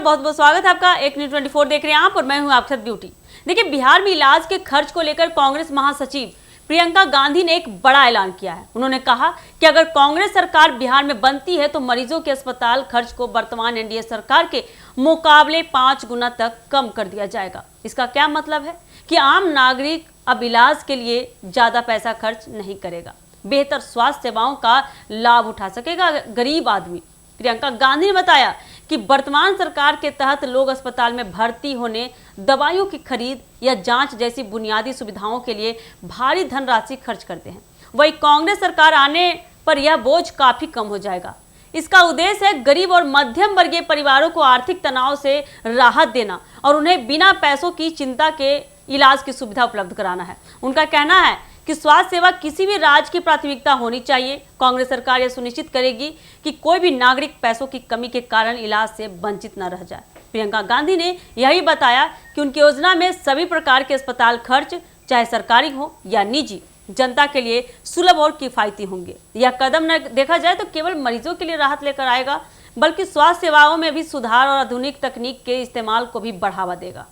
बहुत बहुत स्वागत है आपका। एक न्यूज़ 24 देख रहे हैं आप और मैं हूं अक्षत ब्यूटी। देखिए, बिहार में इलाज के खर्च को लेकर कांग्रेस महासचिव प्रियंका गांधी ने एक बड़ा ऐलान किया है। उन्होंने कहा कि अगर कांग्रेस सरकार बिहार में बनती है तो मरीजों के अस्पताल खर्च को वर्तमान एनडीए सरकार के मुकाबले 5 गुना तक कम कर दिया जाएगा। इसका क्या मतलब है कि आम नागरिक अब इलाज के लिए ज्यादा पैसा खर्च नहीं करेगा, बेहतर स्वास्थ्य सेवाओं का लाभ उठा सकेगा गरीब आदमी। प्रियंका गांधी ने बताया कि वर्तमान सरकार के तहत लोग अस्पताल में भर्ती होने, दवाइयों की खरीद या जांच जैसी बुनियादी सुविधाओं के लिए भारी धनराशि खर्च करते हैं। वही कांग्रेस सरकार आने पर यह बोझ काफी कम हो जाएगा। इसका उद्देश्य है गरीब और मध्यम वर्गीय परिवारों को आर्थिक तनाव से राहत देना और उन्हें बिना पैसों की चिंता के इलाज की सुविधा उपलब्ध कराना है। उनका कहना है कि स्वास्थ्य सेवा किसी भी राज्य की प्राथमिकता होनी चाहिए। कांग्रेस सरकार यह सुनिश्चित करेगी कि कोई भी नागरिक पैसों की कमी के कारण इलाज से वंचित न रह जाए। प्रियंका गांधी ने यह भी बताया कि उनकी योजना में सभी प्रकार के अस्पताल खर्च, चाहे सरकारी हो या निजी, जनता के लिए सुलभ और किफायती होंगे। यह कदम न देखा जाए तो केवल मरीजों के लिए राहत लेकर आएगा, बल्कि स्वास्थ्य सेवाओं में भी सुधार और आधुनिक तकनीक के इस्तेमाल को भी बढ़ावा देगा।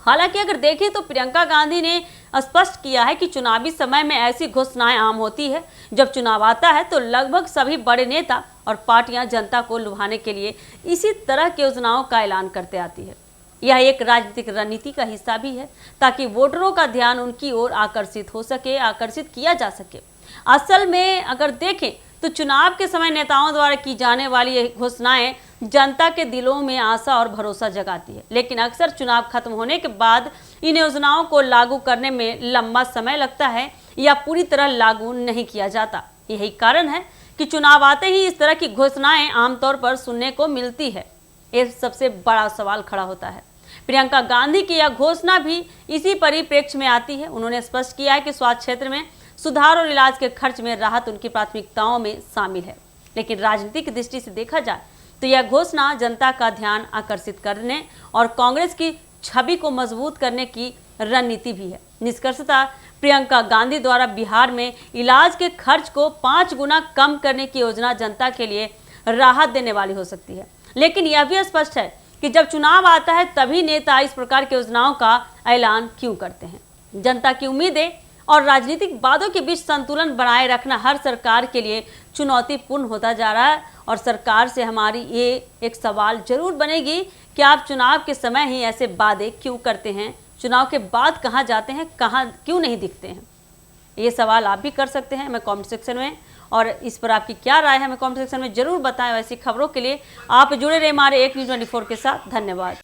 हालांकि अगर देखें तो प्रियंका गांधी ने स्पष्ट किया है कि चुनावी समय में ऐसी घोषणाएं आम होती है। जब चुनाव आता है तो लगभग सभी बड़े नेता और पार्टियां जनता को लुभाने के लिए इसी तरह की योजनाओं का ऐलान करते आती है। यह एक राजनीतिक रणनीति का हिस्सा भी है ताकि वोटरों का ध्यान उनकी ओर आकर्षित किया जा सके। असल में अगर देखें तो चुनाव के समय नेताओं द्वारा की जाने वाली ये घोषणाएं जनता के दिलों में आशा और भरोसा जगाती है, लेकिन अक्सर चुनाव खत्म होने के बाद इन योजनाओं को लागू करने में लंबा समय लगता है या पूरी तरह लागू नहीं किया जाता। यही कारण है कि चुनाव आते ही इस तरह की घोषणाएं आमतौर पर सुनने को मिलती है। ये सबसे बड़ा सवाल खड़ा होता है। प्रियंका गांधी की यह घोषणा भी इसी परिप्रेक्ष्य में आती है। उन्होंने स्पष्ट किया है कि स्वास्थ्य क्षेत्र में सुधार और इलाज के खर्च में राहत उनकी प्राथमिकताओं में शामिल है, लेकिन राजनीतिक दृष्टि से देखा जाए तो यह घोषणा जनता का ध्यान आकर्षित करने और कांग्रेस की छवि को मजबूत करने की रणनीति भी है। निष्कर्षतः प्रियंका गांधी द्वारा बिहार में इलाज के खर्च को 5 गुना कम करने की योजना जनता के लिए राहत देने वाली हो सकती है, लेकिन यह भी स्पष्ट है कि जब चुनाव आता है तभी नेता इस प्रकार की योजनाओं का ऐलान क्यों करते हैं। जनता की उम्मीदें और राजनीतिक वादों के बीच संतुलन बनाए रखना हर सरकार के लिए चुनौतीपूर्ण होता जा रहा है और सरकार से हमारी ये एक सवाल जरूर बनेगी कि आप चुनाव के समय ही ऐसे वादे क्यों करते हैं, चुनाव के बाद कहाँ जाते हैं, कहाँ क्यों नहीं दिखते हैं। ये सवाल आप भी कर सकते हैं हमें कमेंट सेक्शन में, और इस पर आपकी क्या राय है हमें कमेंट सेक्शन में जरूर बताएं। ऐसी खबरों के लिए आप जुड़े रहे हमारे एक न्यूज़ 24 के साथ। धन्यवाद।